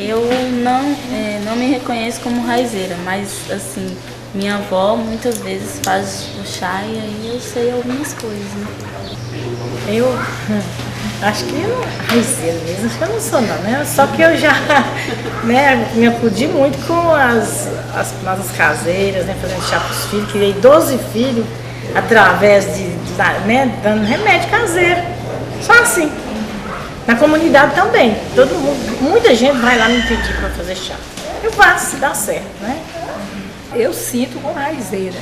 Eu não me reconheço como raizeira, mas assim, minha avó muitas vezes faz o chá e aí eu sei algumas coisas, né? Eu acho que eu raizeira mesmo, acho que eu não sou não, né? Só que eu já me acudi muito com as plantas caseiras, né? Fazendo chá para os filhos, criei 12 filhos através dando remédio caseiro. Só assim. Na comunidade também. Todo mundo, muita gente vai lá me pedir para fazer chá. Eu faço, se dá certo, né? Eu sinto como raizeira,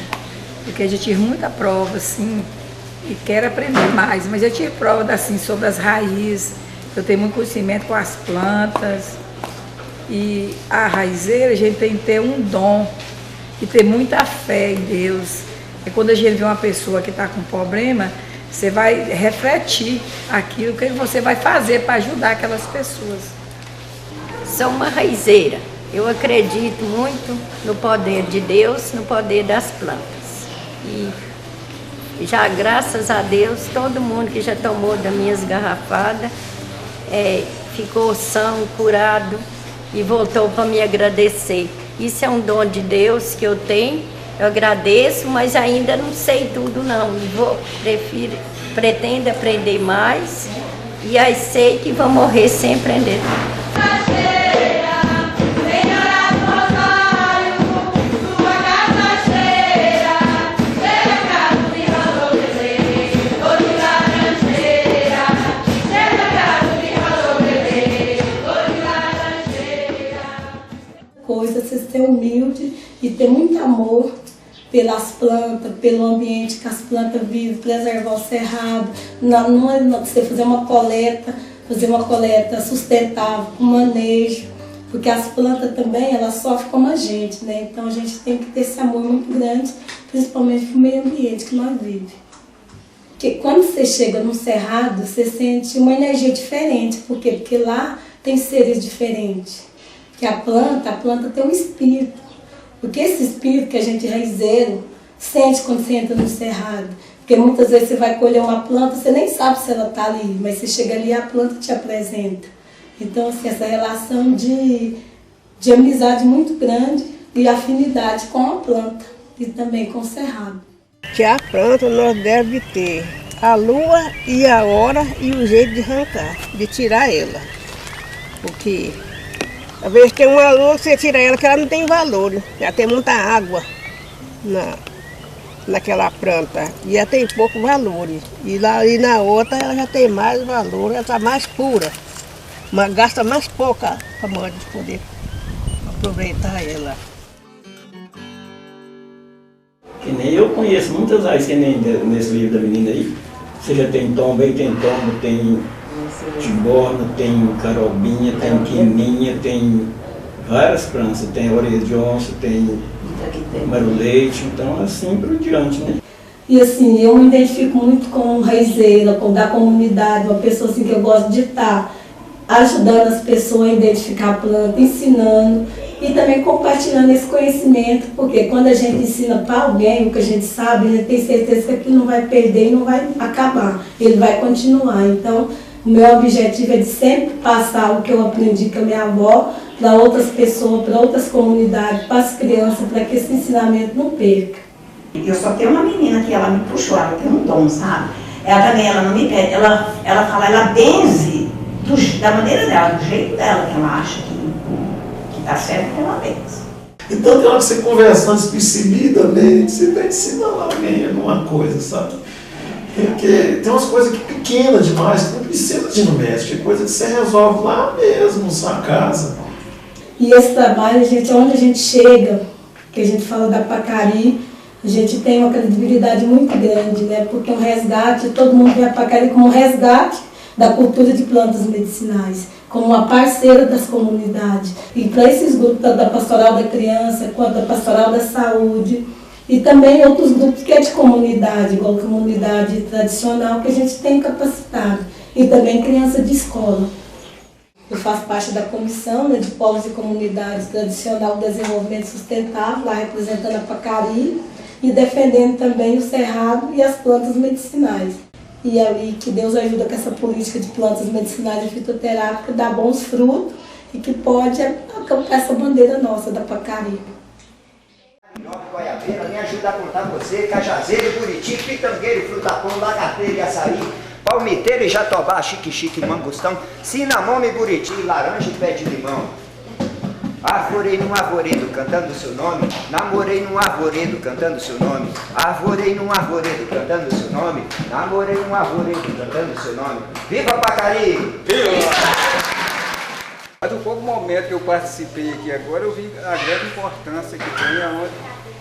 porque eu já tive muita prova, assim, e quero aprender mais, mas eu tive prova, assim, sobre as raízes, eu tenho muito conhecimento com as plantas, e a raizeira, a gente tem que ter um dom, e ter muita fé em Deus, e quando a gente vê uma pessoa que está com problema, você vai refletir aquilo que você vai fazer para ajudar aquelas pessoas. Sou uma raizeira. Eu acredito muito no poder de Deus, no poder das plantas. E já, graças a Deus, todo mundo que já tomou das minhas garrafadas ficou são, curado e voltou para me agradecer. Isso é um dom de Deus que eu tenho. Eu agradeço, mas ainda não sei tudo não. Pretendo aprender mais e aí sei que vou morrer sem aprender. Você ser humilde e ter muito amor pelas plantas, pelo ambiente que as plantas vivem, preservar o cerrado, não é você fazer uma coleta sustentável, com manejo, porque as plantas também, elas sofrem como a gente, né? Então a gente tem que ter esse amor muito grande, principalmente para o meio ambiente que nós vivemos. Porque quando você chega num cerrado, você sente uma energia diferente, por quê? Porque lá tem seres diferentes. Que a planta tem um espírito. Porque esse espírito que a gente raizeiro sente quando você entra no cerrado. Porque muitas vezes você vai colher uma planta, você nem sabe se ela está ali, mas você chega ali e a planta te apresenta. Então, assim, essa relação de amizade muito grande e afinidade com a planta e também com o cerrado. Que a planta nós deve ter a lua e a hora e o jeito de arrancar, de tirar ela. Porque às vezes tem uma lua que você tira ela que ela não tem valor, já tem muita água naquela planta e ela tem pouco valor. E na outra ela já tem mais valor, ela está mais pura, mas gasta mais pouca para nós poder aproveitar ela. Que nem eu conheço muitas raízes, que nem nesse livro da menina aí. Você já tem tombo, aí tem tombo, tem tiborna, tem carobinha, tem quininha, tem várias plantas, tem orelha de onça, tem maruleite, então assim por diante, né? E assim, eu me identifico muito com raizeira, com da comunidade, uma pessoa assim que eu gosto de estar ajudando as pessoas a identificar a planta, ensinando e também compartilhando esse conhecimento, porque quando a gente ensina para alguém o que a gente sabe, a gente tem certeza que aquilo não vai perder e não vai acabar, ele vai continuar. Então, o meu objetivo é de sempre passar o que eu aprendi com a minha avó para outras pessoas, para outras comunidades, para as crianças, para que esse ensinamento não perca. Eu só tenho uma menina que ela me puxou, ela tem um dom, sabe? Ela também, ela não me pede, ela fala, ela benze da maneira dela, do jeito dela, que ela acha que tá certo, que ela benze. Então tem hora que você conversando expressivamente, você está ensinando alguém alguma coisa, sabe? Porque tem umas coisas que pequenas demais, que não precisa de ir no médico, é coisa que você resolve lá mesmo, na sua casa. E esse trabalho, onde a gente chega, que a gente fala da Pacari, a gente tem uma credibilidade muito grande, né? Porque um resgate, todo mundo vê a Pacari como um resgate da cultura de plantas medicinais, como uma parceira das comunidades. E para esses grupos, tanto da Pastoral da Criança, quanto da Pastoral da Saúde, e também outros grupos que é de comunidade, igual a comunidade tradicional, que a gente tem capacitado. E também criança de escola. Eu faço parte da comissão, né, de povos e comunidades tradicional do desenvolvimento sustentável, lá representando a Pacari e defendendo também o cerrado e as plantas medicinais. E é ali que Deus ajuda com essa política de plantas medicinais e fitoterápicas, dá bons frutos e que pode alcançar essa bandeira nossa da Pacari. Goiabeira, me ajuda a contar você, cajazeiro, buriti, pitangueiro, frutapão, lagarteiro e açaí, palmiteiro e jatobá, chique-chique, mangostão, cinamome, buriti, laranja e pé de limão. Arvorei num arvoredo cantando seu nome, namorei num arvoredo cantando seu nome, arvorei num arvoredo cantando seu nome, namorei num arvoredo cantando seu nome. Viva Pacari! Viva! Mas do pouco momento que eu participei aqui agora, eu vi a grande importância que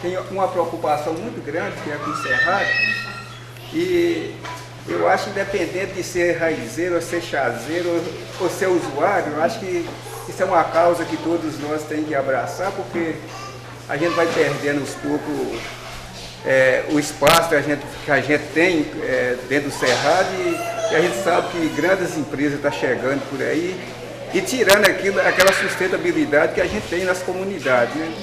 tem uma preocupação muito grande, que é com o cerrado, e eu acho, independente de ser raizeiro, ou ser chazeiro, ou ser usuário, eu acho que isso é uma causa que todos nós temos que abraçar, porque a gente vai perdendo aos poucos o espaço que a gente tem dentro do cerrado, e a gente sabe que grandes empresas estão chegando por aí e tirando aquela sustentabilidade que a gente tem nas comunidades, né?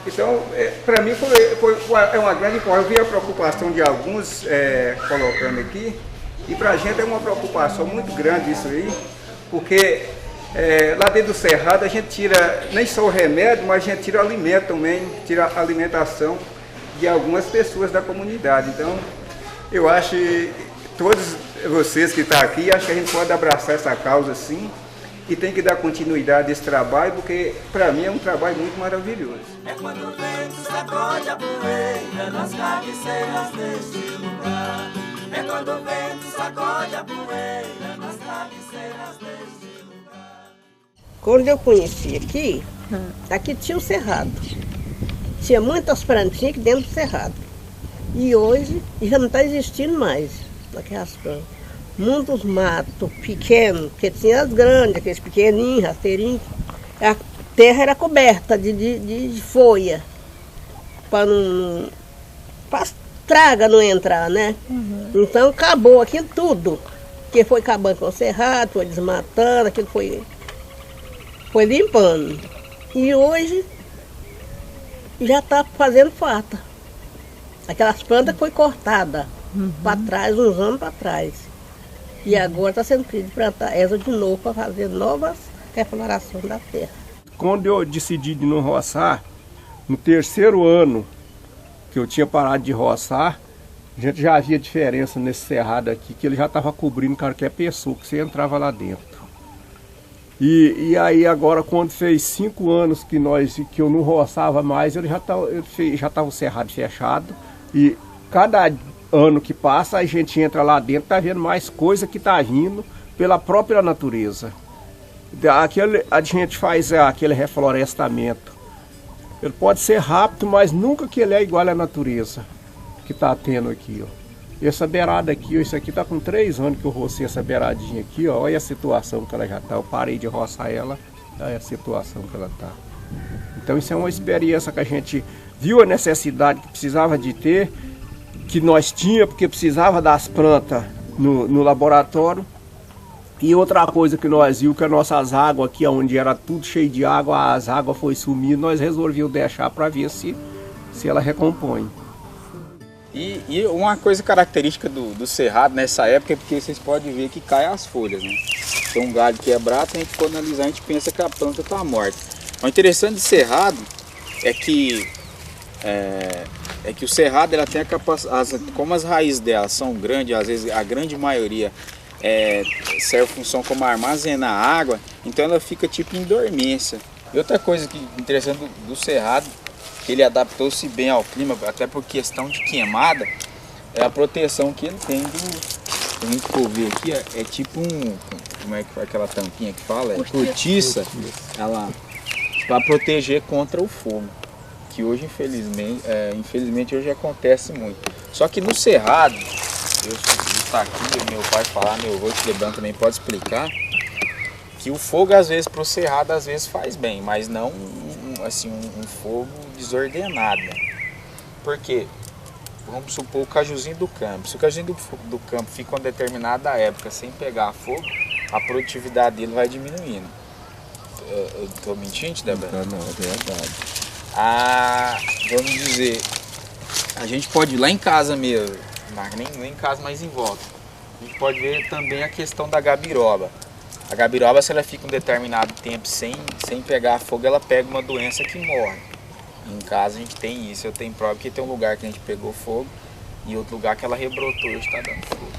Então, para mim é uma grande importância. Eu vi a preocupação de alguns colocando aqui, e para a gente é uma preocupação muito grande isso aí, porque lá dentro do cerrado a gente tira nem só o remédio, mas a gente tira o alimento também, tira a alimentação de algumas pessoas da comunidade. Então, eu acho que todos vocês que estão aqui, acho que a gente pode abraçar essa causa sim, e tem que dar continuidade a esse trabalho, porque para mim é um trabalho muito maravilhoso. É quando o vento sacode a poeira nas cabeceiras deste lugar. É quando o vento sacode a poeira nas cabeceiras deste lugar. Quando eu conheci aqui tinha o cerrado. Tinha muitas plantinhas aqui dentro do cerrado. E hoje já não está existindo mais aquelas plantas. Muitos matos pequenos, porque tinha as grandes, aqueles pequenininhos, rasteirinhos. A terra era coberta de folha, para as tragas não entrar, né? Uhum. Então acabou aquilo tudo. Porque foi acabando com o cerrado, foi desmatando, aquilo foi limpando. E hoje já está fazendo falta. Aquelas plantas foi cortada para trás, uns anos para trás. E agora está sendo preciso plantar essa de novo para fazer novas reflorações da terra. Quando eu decidi de não roçar, no terceiro ano que eu tinha parado de roçar, a gente já havia diferença nesse cerrado aqui, que ele já estava cobrindo qualquer pessoa que você entrava lá dentro. E aí agora, quando fez 5 anos que eu não roçava mais, ele já estava o cerrado fechado, e cada ano que passa, a gente entra lá dentro, tá vendo mais coisa que tá vindo pela própria natureza. A gente faz aquele reflorestamento. Ele pode ser rápido, mas nunca que ele é igual à natureza que tá tendo aqui, ó. E essa beirada aqui, ó, isso aqui tá com 3 anos que eu rocei essa beiradinha aqui, ó. Olha a situação que ela já tá. Eu parei de roçar ela, olha a situação que ela tá. Então isso é uma experiência que a gente viu a necessidade que precisava de ter, que nós tínhamos, porque precisava das plantas no laboratório. E outra coisa que nós vimos, que as nossas águas aqui, onde era tudo cheio de água, as águas foi sumindo, nós resolvemos deixar para ver se ela recompõe. E uma coisa característica do cerrado nessa época é porque vocês podem ver que caem as folhas, né? Tem um galho quebrado, a gente for analisar, a gente pensa que a planta está morta. O interessante do cerrado é que o cerrado ela tem a capacidade, como as raízes dela são grandes, às vezes a grande maioria serve função como armazenar água, então ela fica tipo em dormência. E outra coisa que interessante do cerrado, que ele adaptou-se bem ao clima, até por questão de queimada, é a proteção que ele tem se a gente for ver aqui, é tipo como é que foi aquela tampinha que fala? É cortiça, para proteger contra o fogo. Que hoje, infelizmente, hoje acontece muito. Só que no cerrado, eu estou aqui, meu pai falar, meu avô Cleban também pode explicar, que o fogo, às vezes, para o cerrado, às vezes faz bem, mas não assim, um fogo desordenado. Por quê? Vamos supor o cajuzinho do campo. Se o cajuzinho do campo fica uma determinada época sem pegar fogo, a produtividade dele vai diminuindo. Eu tô mentindo, Débora? Não, é verdade. Vamos dizer, a gente pode ir lá em casa mesmo, nem em casa, mas em volta. A gente pode ver também a questão da gabiroba. A gabiroba, se ela fica um determinado tempo sem pegar fogo, ela pega uma doença que morre. Em casa a gente tem isso, eu tenho prova que tem um lugar que a gente pegou fogo e outro lugar que ela rebrotou e está dando fogo.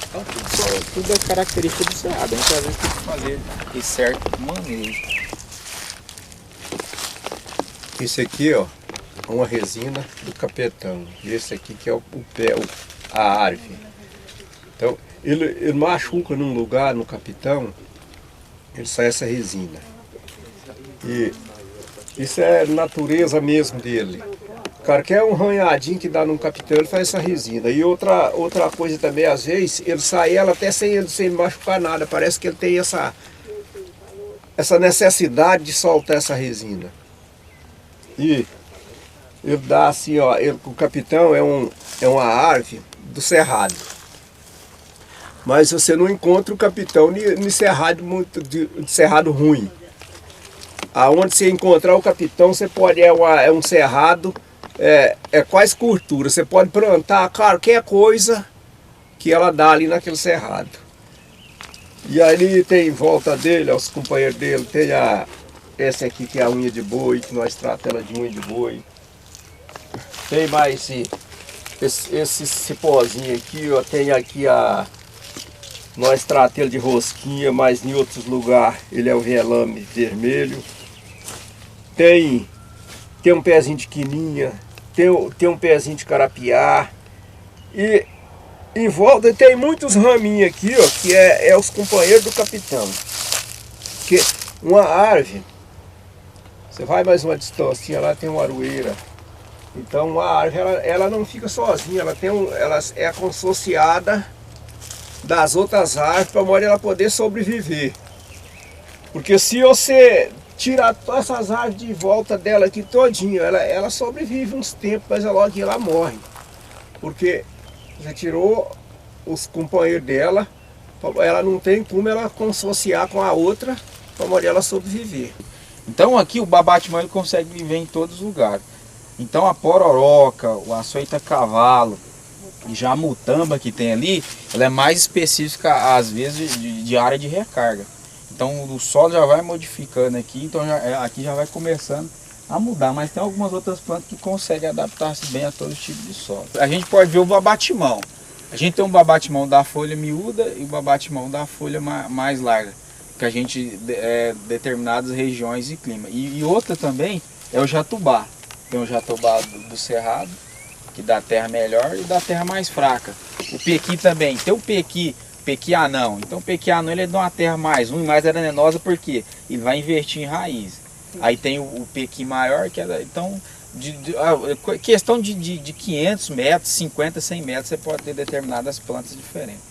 Então tudo é característica do cerrado, a gente às vezes tem que fazer esse certo manejo. Esse aqui, ó, é uma resina do capetão. E esse aqui que é o pé, a árvore. Então, ele machuca num lugar, no capitão, ele sai essa resina. E isso é natureza mesmo dele. Qualquer um ranhadinho que dá num capitão, ele faz essa resina. E outra coisa também, às vezes, ele sai ela até sem machucar nada. Parece que ele tem essa necessidade de soltar essa resina. E ele dá assim, ó, o capitão é uma árvore do cerrado. Mas você não encontra o capitão de cerrado de cerrado ruim. Aonde você encontrar o capitão, você pode é um cerrado, é quase curtura. Você pode plantar qualquer coisa que ela dá ali naquele cerrado. E ali tem em volta dele, os companheiros dele, tem essa aqui que é a unha de boi, que nós tratamos ela de unha de boi. Tem mais esse cipózinho aqui, ó, tem aqui nós tratamos ele de rosquinha, mas em outros lugares ele é o velame vermelho. Tem um pezinho de quininha, tem um pezinho de carapiá. E em volta tem muitos raminhos aqui, ó, que é os companheiros do capitão. Que uma árvore, você vai mais uma distância, lá tem uma aroeira. Então uma árvore, ela não fica sozinha, ela é consociada das outras árvores para ela poder sobreviver. Porque se você tirar todas essas árvores de volta dela aqui todinha, ela sobrevive uns tempos, mas logo que ela morre. Porque já tirou os companheiros dela, ela não tem como ela consociar com a outra para ela sobreviver. Então aqui o babate-mão ele consegue viver em todos os lugares. Então a pororoca, o açoita-cavalo e já a mutamba que tem ali, ela é mais específica às vezes de área de recarga. Então o solo já vai modificando aqui, então aqui já vai começando a mudar. Mas tem algumas outras plantas que conseguem adaptar-se bem a todo tipo de solo. A gente pode ver o babate-mão. A gente tem um babate-mão da folha miúda e o babate-mão da folha mais larga, que a gente determinadas regiões e clima. E outra também é o jatubá. Tem o jatubá do cerrado, que dá terra melhor, e dá terra mais fraca. O pequi também, tem o pequi anão. Então o pequi anão ele é de uma terra mais arenosa, porque ele vai investir em raiz. Aí tem o pequi maior, que é, então, questão de 500 metros, 50, 100 metros, você pode ter determinadas plantas diferentes.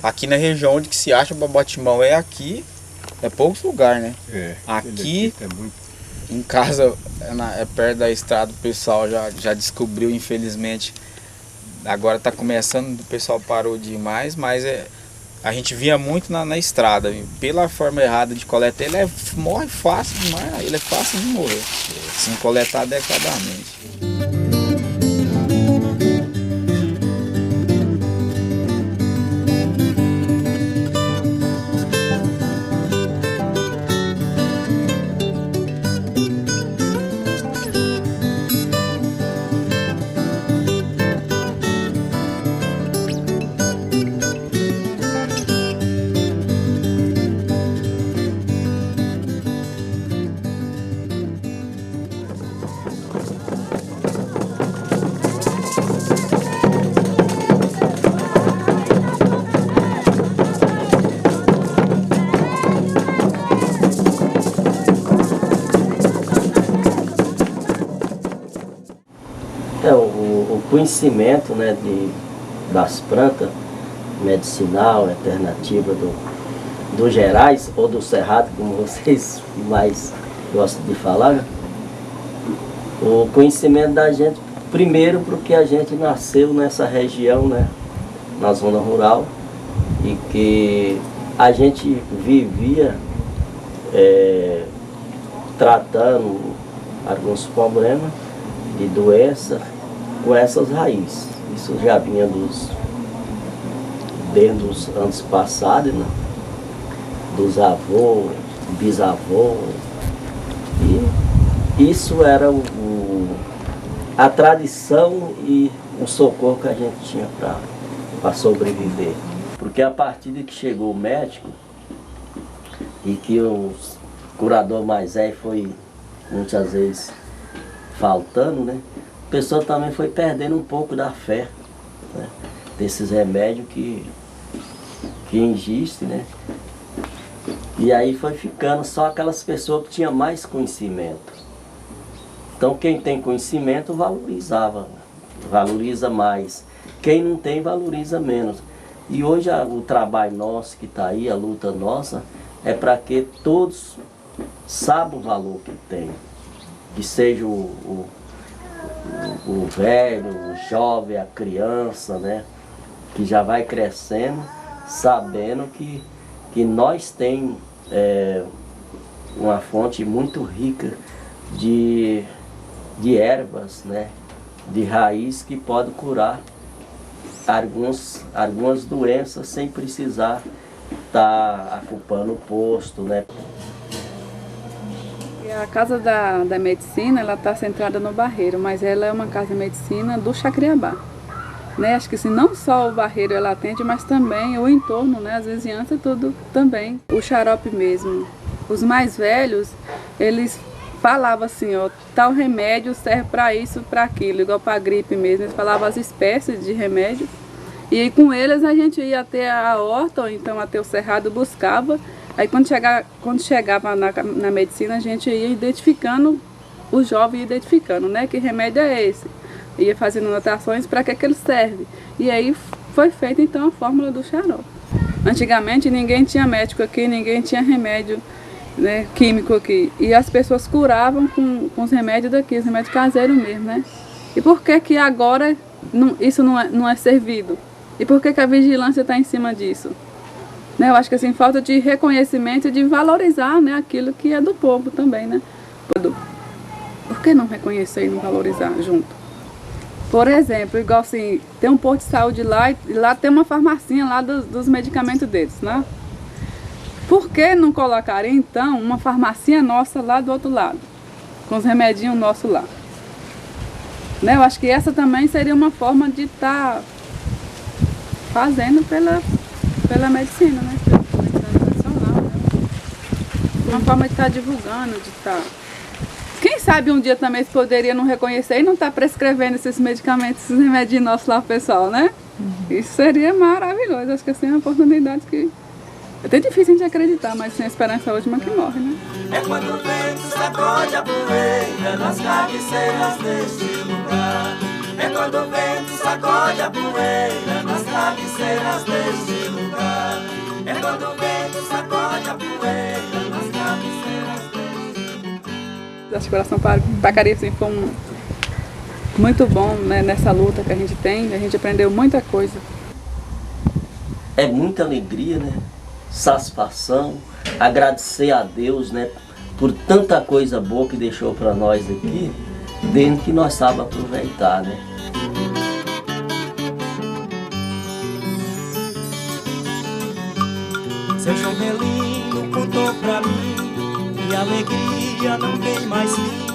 Aqui na região onde que se acha o babate-mão é aqui, é poucos lugares, né? Aqui em casa, perto da estrada, o pessoal já descobriu, infelizmente. Agora está começando, o pessoal parou demais, mas a gente via muito na estrada. Pela forma errada de coleta, ele morre fácil demais, ele é fácil de morrer, se não coletar adequadamente. O conhecimento, né, das plantas medicinal, alternativa do Gerais ou do Cerrado, como vocês mais gostam de falar, o conhecimento da gente, primeiro porque a gente nasceu nessa região, né, na zona rural, e que a gente vivia tratando alguns problemas de doença com essas raízes. Isso já vinha desde os anos passados, né? Dos avós, bisavós. E isso era a tradição e o socorro que a gente tinha para sobreviver. Porque a partir de que chegou o médico e que o curador mais velho foi muitas vezes faltando, né? A pessoa também foi perdendo um pouco da fé, né? Desses remédios que existem, né? E aí foi ficando só aquelas pessoas que tinham mais conhecimento. Então quem tem conhecimento valoriza mais. Quem não tem, valoriza menos. E hoje o trabalho nosso que está aí, a luta nossa, é para que todos saibam o valor que tem. Que seja o velho, o jovem, a criança, né? Que já vai crescendo, sabendo que nós temos uma fonte muito rica de ervas, né? De raiz que pode curar algumas doenças sem precisar estar ocupando o posto, né? A Casa da Medicina, ela está centrada no Barreiro, mas ela é uma casa de medicina do Chacriabá. Né? Acho que assim, não só o Barreiro ela atende, mas também o entorno, né? As vizinhanças, tudo também. O xarope mesmo. Os mais velhos, eles falavam assim, ó, tal remédio serve para isso, para aquilo, igual para a gripe mesmo. Eles falavam as espécies de remédio. E aí com eles a gente ia até a horta, ou então até o cerrado, buscava. Aí quando chegava na medicina, a gente ia identificando, o jovem ia identificando, né? Que remédio é esse? Ia fazendo anotações para que ele serve. E aí foi feita então a fórmula do xarope. Antigamente ninguém tinha médico aqui, ninguém tinha remédio, né, químico aqui. E as pessoas curavam com os remédios daqui, os remédios caseiros mesmo, né? E por que agora isso não é servido? E por que a vigilância está em cima disso? Né, eu acho que assim, falta de reconhecimento e de valorizar, né, aquilo que é do povo também, né? Por que não reconhecer e não valorizar junto? Por exemplo, igual assim, tem um posto de saúde lá e lá tem uma farmacinha lá dos medicamentos deles, né? Por que não colocaria então uma farmacinha nossa lá do outro lado? Com os remedinhos nossos lá. Né? Eu acho que essa também seria uma forma de estar fazendo pela medicina, né? Pela medicina tradicional, né? Uma forma de estar divulgando, de estar... Quem sabe um dia também se poderia não reconhecer e não estar prescrevendo esses medicamentos, esses remédios nossos lá pro pessoal, né? Isso seria maravilhoso. Acho que assim é uma oportunidade que é até difícil de acreditar, mas sem a esperança é a última que morre, né? É quando o vento sacode a poeira nas cabeceiras deste lugar. É quando o vento sacode a poeira nas cabeceiras deste lugar. É quando o vento sacode a poeira nas cabeceiras deste lugar. Acho que o Coração Pacari assim, foi muito bom, né, nessa luta que a gente tem. A gente aprendeu muita coisa. É muita alegria, né? Satisfação, agradecer a Deus, né? Por tanta coisa boa que deixou para nós aqui, dentro que nós sabemos aproveitar, né? Seu Jomelino contou pra mim que a alegria não tem mais fim.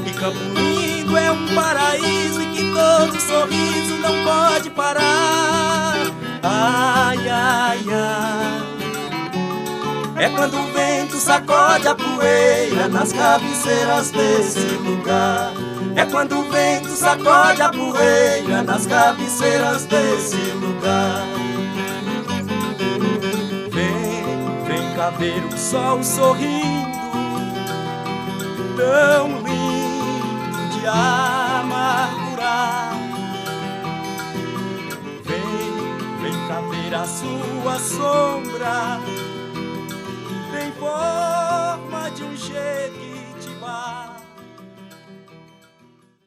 E Campo Lindo é um paraíso e que todo sorriso não pode parar. Ai, ai, ai. É quando o vento sacode a poeira nas cabeceiras desse lugar. É quando o vento sacode a poeira nas cabeceiras desse lugar. Vem cá ver o sol sorrindo, tão lindo de amargurar. Vem cá ver a sua sombra, tem forma de um jeito